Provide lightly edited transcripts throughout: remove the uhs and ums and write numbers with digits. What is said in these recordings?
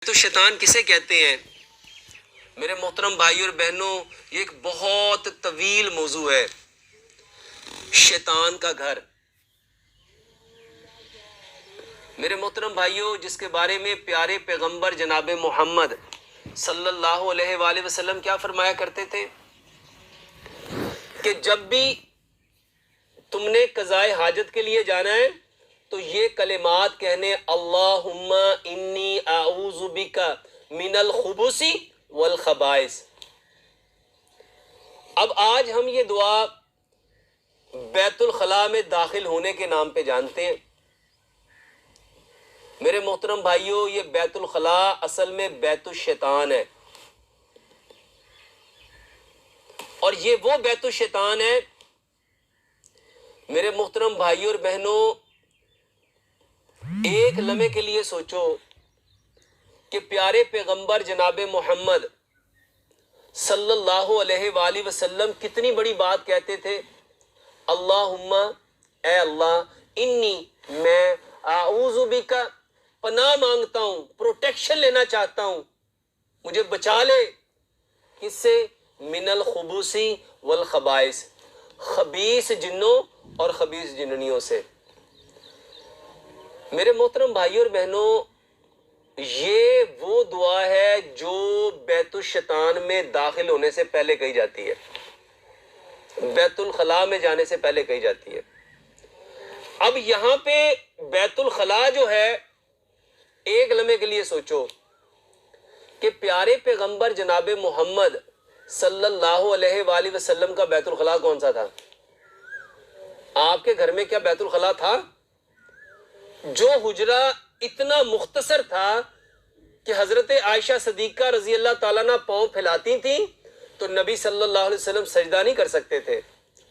تو شیطان کسے کہتے ہیں؟ میرے محترم بھائی اور بہنوں، یہ ایک بہت طویل موضوع ہے، شیطان کا گھر۔ میرے محترم بھائیوں، جس کے بارے میں پیارے پیغمبر جناب محمد صلی اللہ علیہ وآلہ وسلم کیا فرمایا کرتے تھے کہ جب بھی تم نے قضائے حاجت کے لیے جانا ہے تو یہ کلمات کہنے، اللہم انی اعوذ بک من الخبث والخبائث۔ اب آج ہم یہ دعا بیت الخلاء میں داخل ہونے کے نام پہ جانتے ہیں۔ میرے محترم بھائیوں، یہ بیت الخلاء اصل میں بیت الشیطان ہے، اور یہ وہ بیت الشیطان ہے میرے محترم بھائیوں اور بہنوں، ایک لمحے کے لیے سوچو کہ پیارے پیغمبر جناب محمد صلی اللہ علیہ وآلہ وسلم کتنی بڑی بات کہتے تھے، اللہم، اے اللہ، انی، میں، اعوذ بک، پناہ مانگتا ہوں، پروٹیکشن لینا چاہتا ہوں، مجھے بچا لے، کس سے؟ من الخبث والخبائث، خبیث جنوں اور خبیث جننیوں سے۔ میرے محترم بھائیوں اور بہنوں، یہ وہ دعا ہے جو بیت الشیطان میں داخل ہونے سے پہلے کہی جاتی ہے، بیت الخلاء میں جانے سے پہلے کہی جاتی ہے۔ اب یہاں پہ بیت الخلاء جو ہے، ایک لمحے کے لیے سوچو کہ پیارے پیغمبر جناب محمد صلی اللہ علیہ وآلہ وسلم کا بیت الخلاء کون سا تھا؟ آپ کے گھر میں کیا بیت الخلاء تھا؟ جو حجرہ اتنا مختصر تھا کہ حضرت عائشہ صدیقہ رضی اللہ تعالیٰ عنہ پاؤں پھیلاتی تھیں تو نبی صلی اللہ علیہ وسلم سجدہ نہیں کر سکتے تھے۔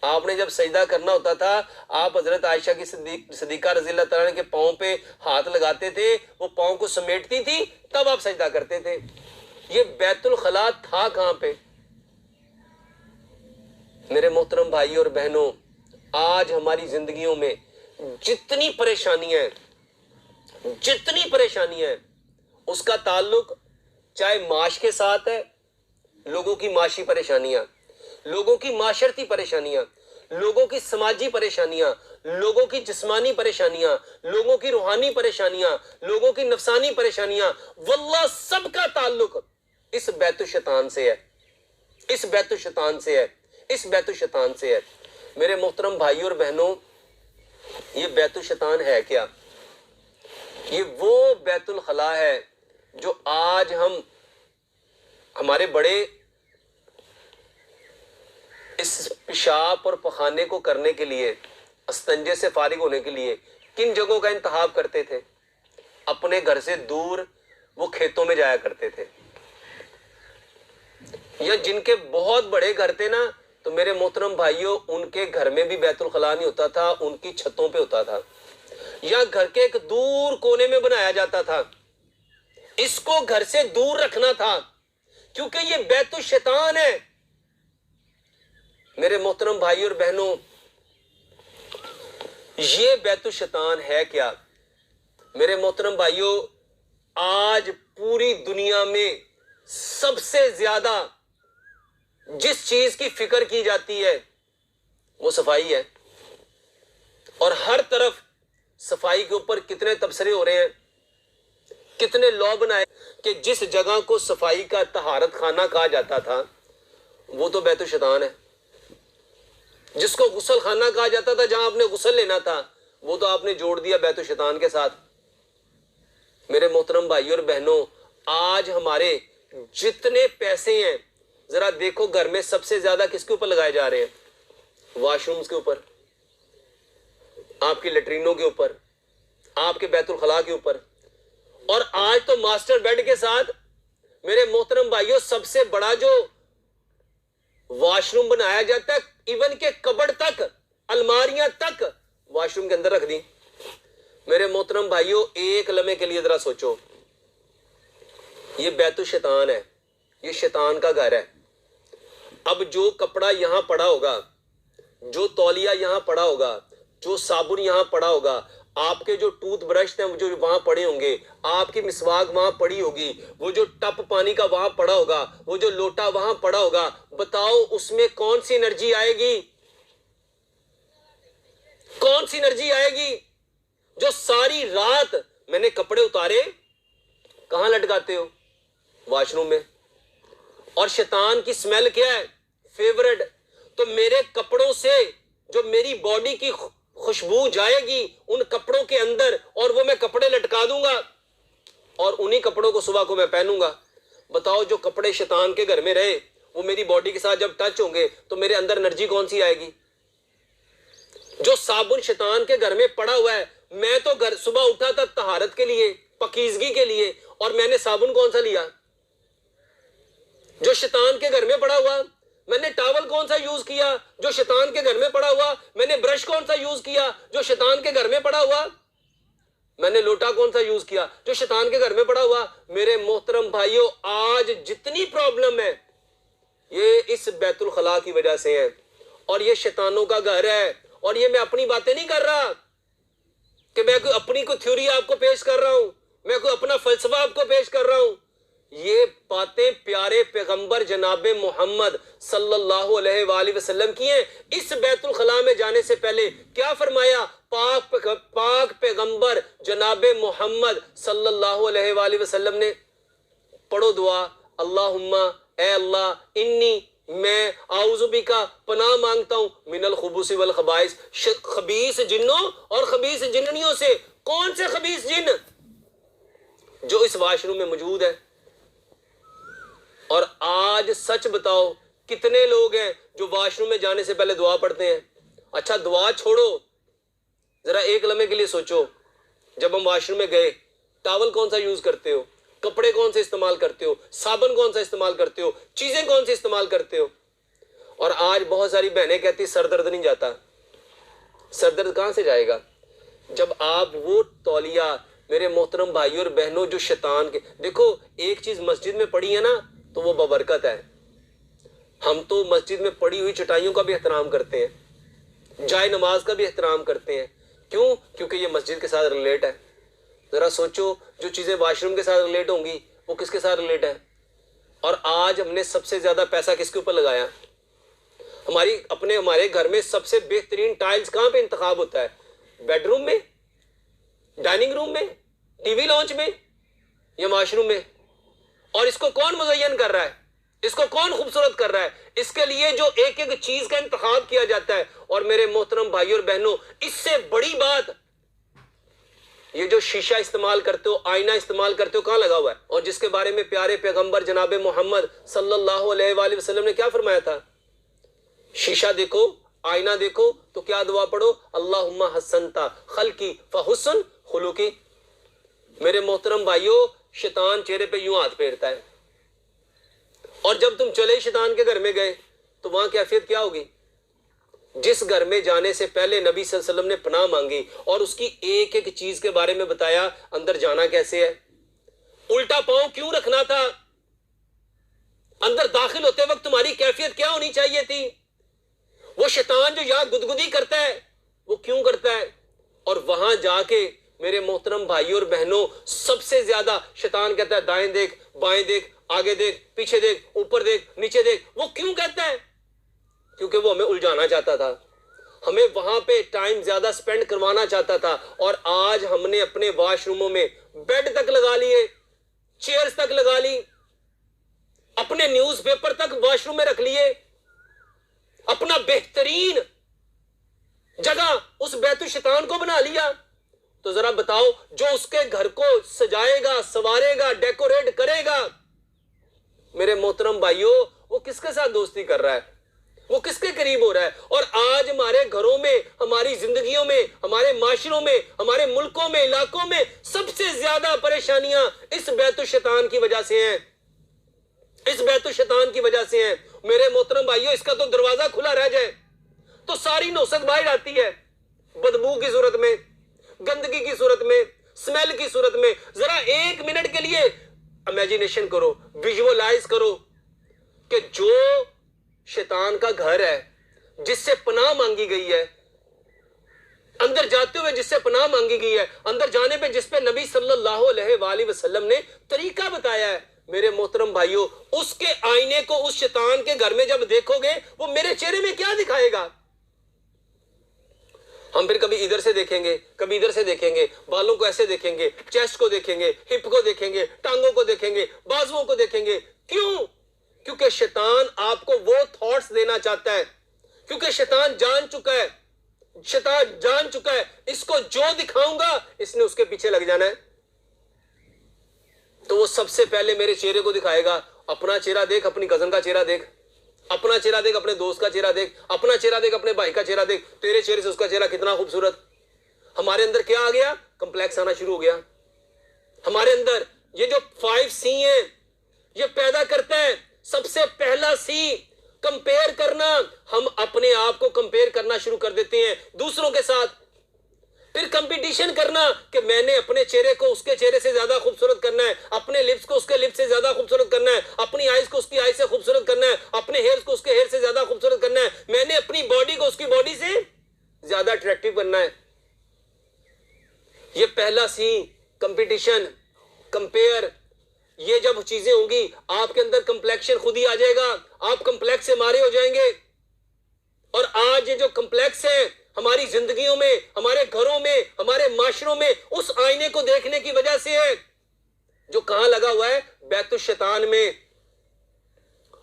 آپ نے جب سجدہ کرنا ہوتا تھا، آپ حضرت عائشہ کی صدیقہ رضی اللہ تعالیٰ عنہ کے پاؤں پہ ہاتھ لگاتے تھے، وہ پاؤں کو سمیٹتی تھی، تب آپ سجدہ کرتے تھے۔ یہ بیت الخلاء تھا کہاں پہ؟ میرے محترم بھائی اور بہنوں، آج ہماری زندگیوں میں جتنی پریشانیاں ہیں اس کا تعلق چاہے معاش کے ساتھ ہے، لوگوں کی معاشی پریشانیاں، لوگوں کی معاشرتی پریشانیاں، لوگوں کی سماجی پریشانیاں، لوگوں کی جسمانی پریشانیاں، لوگوں کی روحانی پریشانیاں، لوگوں کی نفسانی پریشانیاں، واللہ سب کا تعلق اس بیت الشیطان سے ہے، اس بیت الشیطان سے ہے، اس بیت الشیطان سے ہے۔ میرے محترم بھائیوں اور بہنوں، یہ بیت الشیطان ہے کیا؟ یہ وہ بیت الخلاء ہے جو آج ہمارے بڑے اس پیشاب اور پخانے کو کرنے کے لیے، استنجے سے فارغ ہونے کے لیے کن جگہوں کا انتخاب کرتے تھے؟ اپنے گھر سے دور وہ کھیتوں میں جایا کرتے تھے، یا جن کے بہت بڑے گھر تھے نا، تو میرے محترم بھائیوں، ان کے گھر میں بھی بیت الخلاء نہیں ہوتا تھا، ان کی چھتوں پہ ہوتا تھا، یا گھر کے ایک دور کونے میں بنایا جاتا تھا۔ اس کو گھر سے دور رکھنا تھا کیونکہ یہ بیت الشیطان ہے۔ میرے محترم بھائی اور بہنوں، یہ بیت الشیطان ہے کیا؟ میرے محترم بھائیوں، آج پوری دنیا میں سب سے زیادہ جس چیز کی فکر کی جاتی ہے وہ صفائی ہے، اور ہر طرف صفائی کے اوپر کتنے تبصرے ہو رہے ہیں، کتنے لا بنائے کہ جس جگہ کو صفائی کا طہارت خانہ کہا جاتا تھا وہ تو بیت الشیطان ہے، جس کو غسل خانہ کہا جاتا تھا، جہاں آپ نے غسل لینا تھا، وہ تو آپ نے جوڑ دیا بیت الشیطان کے ساتھ۔ میرے محترم بھائیوں اور بہنوں، آج ہمارے جتنے پیسے ہیں، ذرا دیکھو گھر میں سب سے زیادہ کس کے اوپر لگائے جا رہے ہیں؟ واش رومز کے اوپر، آپ کی لیٹرینوں کے اوپر، آپ کے بیت الخلاء کے اوپر، اور آج تو ماسٹر بیڈ کے ساتھ میرے محترم بھائیوں سب سے بڑا جو واش روم بنایا جاتا ہے، ایون کہ کبڑ تک، الماریاں تک واش روم کے اندر رکھ دی۔ میرے محترم بھائیوں، ایک لمحے کے لیے ذرا سوچو، یہ بیت الشیطان ہے، یہ شیطان کا گھر ہے۔ اب جو کپڑا یہاں پڑا ہوگا، جو تولیہ یہاں پڑا ہوگا، جو صابن یہاں پڑا ہوگا، آپ کے جو ٹوتھ برش ہیں وہ جو وہاں پڑے ہوں گے, آپ کی مسواک وہاں پڑی ہوگی, وہ جو ٹپ پانی کا وہاں پڑا ہوگا, وہ جو لوٹا وہاں پڑا ہوگا, بتاؤ اس میں کون سی انرجی آئے گی؟ کون سی انرجی آئے گی؟ جو ساری رات میں نے کپڑے اتارے, کہاں لٹکاتے ہو؟ واش روم میں. اور شیطان کی سمیل کیا ہے؟ فیورٹ. تو میرے کپڑوں سے جو میری باڈی کی خوشبو جائے گی ان کپڑوں کے اندر, اور وہ میں کپڑے لٹکا دوں گا اور انہی کپڑوں کو صبح کو میں پہنوں گا. بتاؤ جو کپڑے شیطان کے گھر میں رہے وہ میری باڈی کے ساتھ جب ٹچ ہوں گے تو میرے اندر انرجی کون سی آئے گی؟ جو صابن شیطان کے گھر میں پڑا ہوا ہے, میں تو گھر صبح اٹھا تھا طہارت کے لیے, پاکیزگی کے لیے, اور میں نے صابن کون سا لیا؟ جو شیطان کے گھر میں پڑا ہوا. میں نے ٹاول کون سا یوز کیا؟ جو شیطان کے گھر میں پڑا ہوا. میں نے برش کون سا یوز کیا؟ جو شیطان کے گھر میں پڑا ہوا. میں نے لوٹا کون سا یوز کیا؟ جو شیطان کے گھر میں پڑا ہوا. میرے محترم بھائیوں, آج جتنی پرابلم ہے یہ اس بیت الخلاء کی وجہ سے ہے, اور یہ شیطانوں کا گھر ہے. اور یہ میں اپنی باتیں نہیں کر رہا کہ میں کوئی اپنی کوئی تھیوری آپ کو پیش کر رہا ہوں, میں کوئی اپنا فلسفہ آپ کو پیش کر رہا ہوں. یہ باتیں پیارے پیغمبر جناب محمد صلی اللہ علیہ وآلہ وسلم کی ہیں. اس بیت الخلاء میں جانے سے پہلے کیا فرمایا؟ پاک پیغمبر جناب محمد صلی اللہ علیہ وآلہ وسلم نے, پڑھو دعا, اللہم اے اللہ, انی میں اعوذ بکا پناہ مانگتا ہوں من الخبث والخبائث, خبیث جنوں اور خبیث جننیوں سے. کون سے خبیث جن؟ جو اس واش روم میں موجود ہے. اور آج سچ بتاؤ کتنے لوگ ہیں جو واش روم میں جانے سے پہلے دعا پڑھتے ہیں؟ اچھا دعا چھوڑو, ذرا ایک لمحے کے لیے سوچو, جب ہم واش روم میں گئے ٹاول کون سا یوز کرتے ہو؟ کپڑے کون سے استعمال کرتے ہو؟ صابن کون سا استعمال کرتے ہو؟ چیزیں کون سی استعمال کرتے ہو؟ اور آج بہت ساری بہنیں کہتی سر درد نہیں جاتا. سر درد کہاں سے جائے گا جب آپ وہ تولیہ, میرے محترم بھائیوں اور بہنوں, جو شیطان کے, دیکھو ایک چیز مسجد میں پڑی ہے نا تو وہ ببرکت ہے. ہم تو مسجد میں پڑی ہوئی چٹائیوں کا بھی احترام کرتے ہیں, جائے نماز کا بھی احترام کرتے ہیں. کیوں؟ کیونکہ یہ مسجد کے ساتھ ریلیٹ ہے. ذرا سوچو جو چیزیں واش روم کے ساتھ ریلیٹ ہوں گی وہ کس کے ساتھ ریلیٹ ہے؟ اور آج ہم نے سب سے زیادہ پیسہ کس کے اوپر لگایا؟ ہمارے گھر میں سب سے بہترین ٹائلز کہاں پہ انتخاب ہوتا ہے؟ بیڈ روم میں, ڈائننگ روم میں, ٹی وی لانچ میں, یا واش روم میں؟ اور اس کو کون مزین کر رہا ہے؟ اس کو کون خوبصورت کر رہا ہے؟ اس کے لیے جو ایک ایک چیز کا انتخاب کیا جاتا ہے. اور میرے محترم بھائیوں اور بہنوں, اس سے بڑی بات, یہ جو شیشہ استعمال کرتے ہو, آئینہ استعمال کرتے ہو, کہاں لگا ہوا ہے؟ اور جس کے بارے میں پیارے پیغمبر جناب محمد صلی اللہ علیہ وآلہ وسلم نے کیا فرمایا تھا؟ شیشہ دیکھو, آئینہ دیکھو تو کیا دعا پڑھو؟ اللہم حسنتا خلقی فحسن خلقی. میرے محترم بھائیوں, شیطان چہرے پہ یوں ہاتھ پھیرتا ہے, اور جب تم چلے شیطان کے گھر میں گئے تو وہاں کیفیت کیا ہوگی؟ جس گھر میں جانے سے پہلے نبی صلی اللہ علیہ وسلم نے پناہ مانگی اور اس کی ایک ایک چیز کے بارے میں بتایا, اندر جانا کیسے ہے, الٹا پاؤں کیوں رکھنا تھا, اندر داخل ہوتے وقت تمہاری کیفیت کیا ہونی چاہیے تھی, وہ شیطان جو یہاں گدگدی کرتا ہے وہ کیوں کرتا ہے. اور وہاں جا کے میرے محترم بھائیوں اور بہنوں, سب سے زیادہ شیطان کہتا ہے دائیں دیکھ, بائیں دیکھ, آگے دیکھ, پیچھے دیکھ, اوپر دیکھ, نیچے دیکھ. وہ کیوں کہتا ہے؟ کیونکہ وہ ہمیں الجھانا چاہتا تھا, ہمیں وہاں پہ ٹائم زیادہ سپینڈ کروانا چاہتا تھا. اور آج ہم نے اپنے واش روموں میں بیڈ تک لگا لیے, چیئرز تک لگا لی, اپنے نیوز پیپر تک واش روم میں رکھ لیے, اپنا بہترین جگہ اس بیت الشیطان کو بنا لیا. تو ذرا بتاؤ, جو اس کے گھر کو سجائے گا, سوارے گا, ڈیکوریٹ کرے گا, میرے محترم بھائیوں, وہ کس کے ساتھ دوستی کر رہا ہے؟ وہ کس کے قریب ہو رہا ہے؟ اور آج ہمارے گھروں میں, ہماری زندگیوں میں, ہمارے معاشروں میں, ہمارے ملکوں میں, علاقوں میں سب سے زیادہ پریشانیاں اس بیت الشیطان کی وجہ سے ہیں, اس بیت الشیطان کی وجہ سے ہیں. میرے محترم بھائیوں, اس کا تو دروازہ کھلا رہ جائے تو ساری نوسط باہر آتی ہے, بدبو کی صورت میں, گندگی کی صورت میں, سمیل کی صورت میں. ذرا ایک منٹ کے لیے امیجینیشن کرو, ویژوالائز کرو کہ جو شیطان کا گھر ہے, جس سے پناہ مانگی گئی ہے, اندر جاتے ہوئے جس سے پناہ مانگی گئی ہے، اندر جانے پہ جس پہ نبی صلی اللہ علیہ وآلہ وسلم نے طریقہ بتایا ہے، میرے محترم بھائیوں، اس کے آئینے کو اس شیطان کے گھر میں جب دیکھو گے، وہ میرے چہرے میں کیا دکھائے گا؟ ہم پھر کبھی ادھر سے دیکھیں گے، کبھی ادھر سے دیکھیں گے، بالوں کو ایسے دیکھیں گے، چیسٹ کو دیکھیں گے، ہپ کو دیکھیں گے، ٹانگوں کو دیکھیں گے، بازوؤں کو دیکھیں گے۔ کیوں؟ کیونکہ شیطان آپ کو وہ تھاٹس دینا چاہتا ہے، کیونکہ شیطان جان چکا ہے، شیطان جان چکا ہے اس کو جو دکھاؤں گا اس نے اس کے پیچھے لگ جانا ہے، تو وہ سب سے پہلے میرے چہرے کو دکھائے گا۔ اپنا چہرہ دیکھ، اپنی کزن کا چہرہ دیکھ، اپنا چہرہ دیکھ، اپنے دوست کا چہرہ دیکھ، اپنا چہرہ دیکھ، اپنے بھائی کا چہرہ دیکھ، تیرے چہرے سے اس کا چہرہ کتنا خوبصورت۔ ہمارے اندر کیا آ گیا؟ کمپلیکس آنا شروع ہو گیا۔ ہمارے اندر یہ جو 5C ہیں یہ پیدا کرتا ہے۔ سب سے پہلا سی کمپیئر کرنا، ہم اپنے آپ کو کمپیئر کرنا شروع کر دیتے ہیں دوسروں کے ساتھ۔ پھر کمپٹیشن کرنا کہ میں نے اپنے چہرے کو اس کے چہرے سے زیادہ خوبصورت کرنا ہے، اپنے لپس کو اس کے لپس سے زیادہ خوبصورت کرنا ہے، اپنی آئیز کو اس کی آئیز سے خوبصورت کرنا ہے، اپنے ہیئرز کو اس کے ہیئر سے زیادہ خوبصورت کرنا ہے، میں نے اپنی باڈی کو اس کی باڈی سے زیادہ اٹریکٹیو کرنا ہے۔ یہ پہلا سی، کمپٹیشن، کمپیئر۔ یہ جب چیزیں ہوں گی آپ کے اندر کمپلیکشن خود ہی آ جائے گا، آپ کمپلیکس سے مارے ہو جائیں گے۔ اور آج یہ جو کمپلیکس ہے ہماری زندگیوں میں، ہمارے گھروں میں، ہمارے معاشروں میں، اس آئینے کو دیکھنے کی وجہ سے ہے جو کہاں لگا ہوا ہے؟ بیت الشیطان میں۔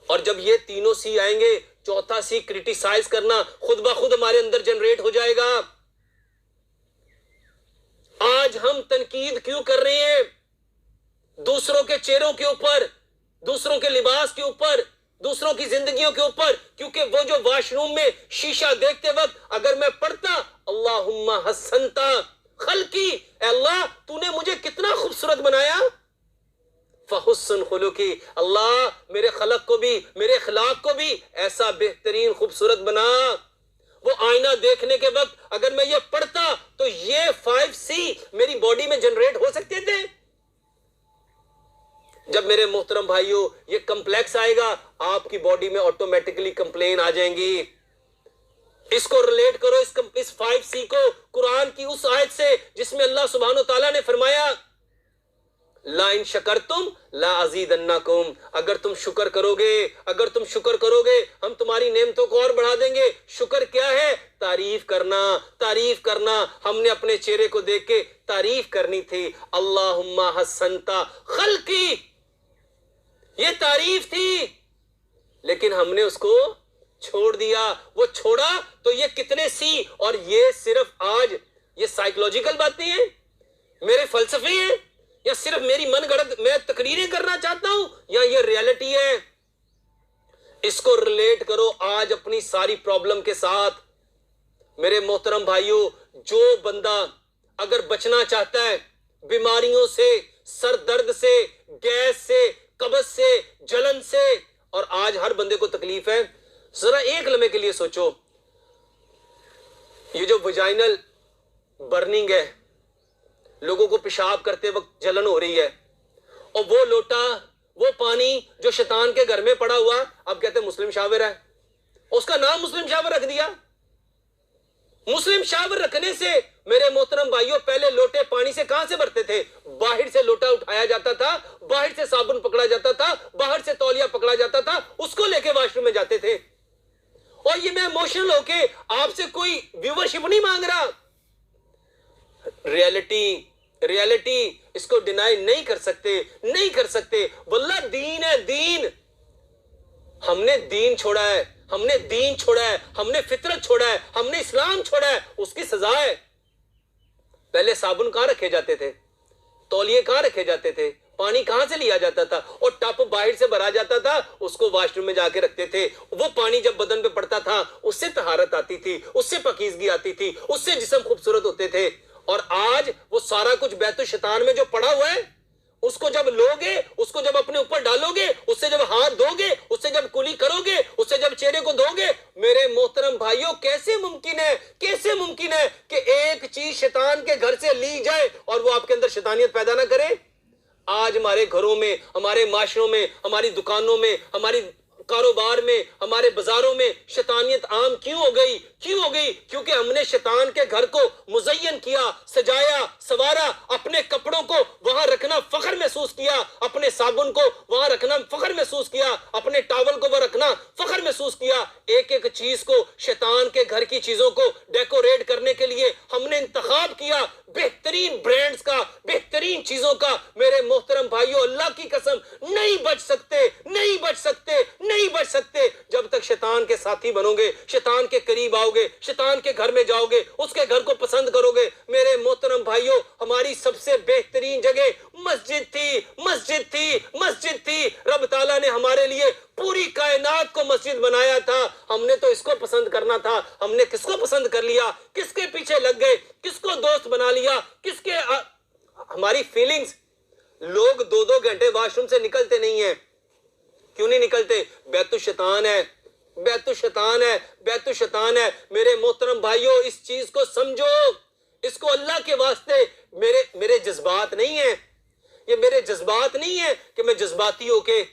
اور جب یہ تینوں سی آئیں گے، چوتھا سی کرٹیسائز کرنا خود بخود ہمارے اندر جنریٹ ہو جائے گا۔ آج ہم تنقید کیوں کر رہے ہیں؟ دوسروں کے چہروں کے اوپر، دوسروں کے لباس کے اوپر، دوسروں کی زندگیوں کے اوپر، کیونکہ وہ جو واش روم میں شیشہ دیکھتے وقت اگر میں پڑھتا اللہم حسنتا خلقی، اے اللہ تو نے مجھے کتنا خوبصورت بنایا، فحسن خلقی، اللہ میرے خلق کو بھی، میرے اخلاق کو بھی ایسا بہترین خوبصورت بنا۔ وہ آئینہ دیکھنے کے وقت اگر میں یہ پڑھتا تو یہ 5C میری باڈی میں جنریٹ ہو سکتے تھے۔ جب میرے محترم بھائیوں یہ کمپلیکس آئے گا آپ کی باڈی میں آٹومیٹکلی کمپلین آ جائیں گی۔ اس کو ریلیٹ کرو اس 5C کو قرآن کی اس آیت سے جس میں اللہ سبحانہ وتعالیٰ نے فرمایا لا ان شکرتم لا ازیدنکم، اگر تم شکر کرو گے، اگر تم شکر کرو گے ہم تمہاری نعمتوں کو اور بڑھا دیں گے۔ شکر کیا ہے؟ تعریف کرنا، تعریف کرنا۔ ہم نے اپنے چہرے کو دیکھ کے تعریف کرنی تھی، اللہم حسنتا خلقی، یہ تعریف تھی، لیکن ہم نے اس کو چھوڑ دیا۔ وہ چھوڑا تو یہ کتنے سی، اور یہ صرف آج یہ سائیکولوجیکل باتیں ہیں، میرے فلسفے ہیں، یا صرف میری من گڑت میں تقریریں کرنا چاہتا ہوں، یا یہ ریالٹی ہے؟ اس کو ریلیٹ کرو آج اپنی ساری پرابلم کے ساتھ۔ میرے محترم بھائیوں، جو بندہ اگر بچنا چاہتا ہے بیماریوں سے، سر درد سے، گیس سے، قبض سے، جلن سے، اور آج ہر بندے کو تکلیف ہے، ذرا ایک لمحے کے لیے سوچو، یہ جو ویجائنل برننگ ہے، لوگوں کو پیشاب کرتے وقت جلن ہو رہی ہے، اور وہ لوٹا، وہ پانی جو شیطان کے گھر میں پڑا ہوا، اب کہتے ہیں مسلم شاور ہے، اس کا نام مسلم شاور رکھ دیا۔ مسلم شاور رکھنے سے میرے محترم بھائیوں پہلے لوٹے پانی سے کہاں سے بھرتے تھے؟ باہر سے لوٹا اٹھایا جاتا تھا، باہر سے صابن پکڑا جاتا تھا، باہر سے تولیہ پکڑا جاتا تھا، اس کو لے کے واش روم میں جاتے تھے۔ اور یہ میں ایموشنل ہو کے آپ سے کوئی ویورشپ نہیں مانگ رہا، ریالٹی اس کو ڈینائی نہیں کر سکتے، نہیں کر سکتے۔ واللہ دین ہے، دین، ہم نے دین چھوڑا ہے، ہم نے دین چھوڑا ہے، ہم نے فطرت چھوڑا ہے، ہم نے اسلام چھوڑا ہے، اس کی سزا ہے۔ پہلے صابن کہاں رکھے جاتے تھے؟ تولیے کہاں رکھے جاتے تھے؟ پانی کہاں سے لیا جاتا تھا؟ اور ٹپ باہر سے بھرا جاتا تھا، اس کو واش روم میں جا کے رکھتے تھے۔ وہ پانی جب بدن پہ پڑتا تھا اس سے طہارت آتی تھی، اس سے پاکیزگی آتی تھی، اس سے جسم خوبصورت ہوتے تھے۔ اور آج وہ سارا کچھ بیت الشیطان میں جو پڑا ہوا ہے، اس کو جب لو گے، اس کو جب اپنے اوپر ڈالو گے، اس سے جب ہاتھ دھو گے، اس سے جب کلی کرو گے، اس سے جب چہرے کو دھو گے، میرے محترم بھائیوں کیسے ممکن ہے، کیسے ممکن ہے کہ ایک چیز شیطان کے گھر سے لی جائے اور وہ آپ کے اندر شیطانیت پیدا نہ کرے؟ آج ہمارے گھروں میں، ہمارے معاشروں میں، ہماری دکانوں میں، ہماری کاروبار میں، ہمارے بازاروں میں شیطانیت عام کیوں ہو گئی؟ کیونکہ ہم نے شیطان کے گھر کو مزین کیا، سجایا، سوارا، اپنے کپڑوں کو وہاں رکھنا فخر محسوس کیا، اپنے صابن کو وہاں رکھنا فخر محسوس کیا، اپنے ٹاول کو وہاں رکھنا فخر محسوس کیا۔ ایک ایک چیز کو، شیطان کے گھر کی چیزوں کو ڈیکوریٹ کرنے کے لیے ہم نے انتخاب کیا بہترین برانڈز کا، بہترین چیزوں کا۔ میرے محترم بھائیو، اللہ کی قسم نہیں بچ سکتے جب تک شیطان کے ساتھی بنو گے، شیطان کے قریب آؤ گے، شیطان کے گھر میں جاؤ گے، اس کے گھر کو پسند کرو گے۔ میرے محترم بھائیو، ہماری سب سے بہترین جگہ مسجد تھی۔ رب تعالیٰ نے ہمارے لیے پوری کائنات کو مسجد بنایا تھا، ہم نے تو اس کو پسند کرنا تھا۔ ہم نے کس کو پسند کر لیا؟ کس کے پیچھے لگ گئے؟ کس کو دوست بنا لیا؟ ہماری فیلنگز۔ لوگ 2 گھنٹے واش روم سے نکلتے نہیں ہیں۔ کیوں نہیں نکلتے؟ بیت الشیطان ہے۔ میرے محترم بھائیو، اس چیز کو سمجھو، اس کو اللہ کے واسطے، میرے جذبات نہیں ہیں، یہ میرے جذبات نہیں ہیں کہ میں جذباتی ہو کے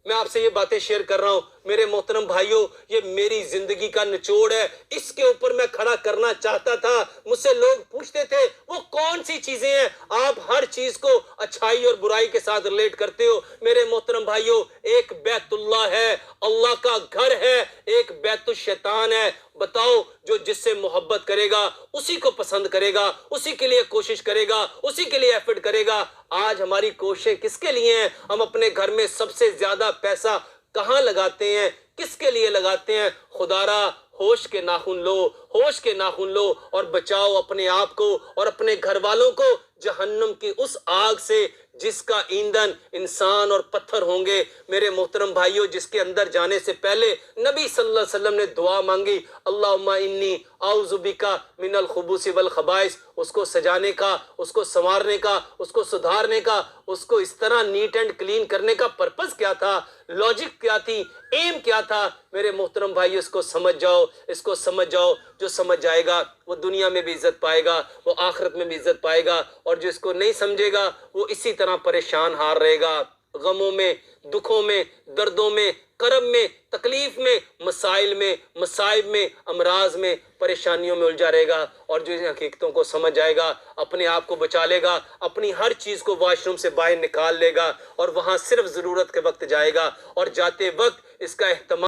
میں آپ سے یہ باتیں شیئر کر رہا ہوں۔ میرے محترم بھائیو، یہ میری زندگی کا نچوڑ ہے، اس کے اوپر میں کھڑا کرنا چاہتا تھا۔ مجھ سے لوگ پوچھتے تھے وہ کون سی چیزیں ہیں؟ آپ ہر چیز کو اچھائی اور برائی کے ساتھ ریلیٹ کرتے ہو۔ میرے محترم بھائیو، ایک بیت اللہ ہے، اللہ کا گھر ہے، ایک بیت الشیطان ہے۔ بتاؤ، جو جس سے محبت کرے گا اسی کو پسند کرے گا، اسی کے لیے کوشش کرے گا، اسی کے لیے ایفرٹ کرے گا۔ آج ہماری کوششیں کس کے لیے ہیں؟ ہم اپنے گھر میں سب سے زیادہ پیسہ کہاں لگاتے ہیں؟ کس کے لیے لگاتے ہیں؟ خدارا، ہوش کے ناخن لو اور بچاؤ اپنے آپ کو اور اپنے گھر والوں کو جہنم کی اس آگ سے جس کا ایندھن انسان اور پتھر ہوں گے۔ میرے محترم بھائیوں، جس کے اندر جانے سے پہلے نبی صلی اللہ علیہ وسلم نے دعا مانگی، اللہم انی اعوذ بکا من الخبث والخبائث۔ اس کو سجانے کا، اس کو سنوارنے کا، اس کو سدھارنے کا، اس کو اس طرح نیٹ اینڈ کلین کرنے کا پرپس کیا تھا؟ لاجک کیا تھی؟ ایم کیا تھا؟ میرے محترم بھائیو، اس کو سمجھ جاؤ۔ جو سمجھ جائے گا وہ دنیا میں بھی عزت پائے گا، وہ آخرت میں بھی عزت پائے گا، اور جو اس کو نہیں سمجھے گا وہ اسی طرح پریشان ہار رہے گا، غموں میں، دکھوں میں، دردوں میں، کرب میں، تکلیف میں، مسائل میں، مصائب میں، امراض میں، پریشانیوں میں الجھا رہے گا۔ اور جو ان حقیقتوں کو سمجھ جائے گا، اپنے آپ کو بچا لے گا، اپنی ہر چیز کو واش روم سے باہر نکال لے گا اور وہاں صرف ضرورت کے وقت جائے گا، اور جاتے وقت اس کا اہتمام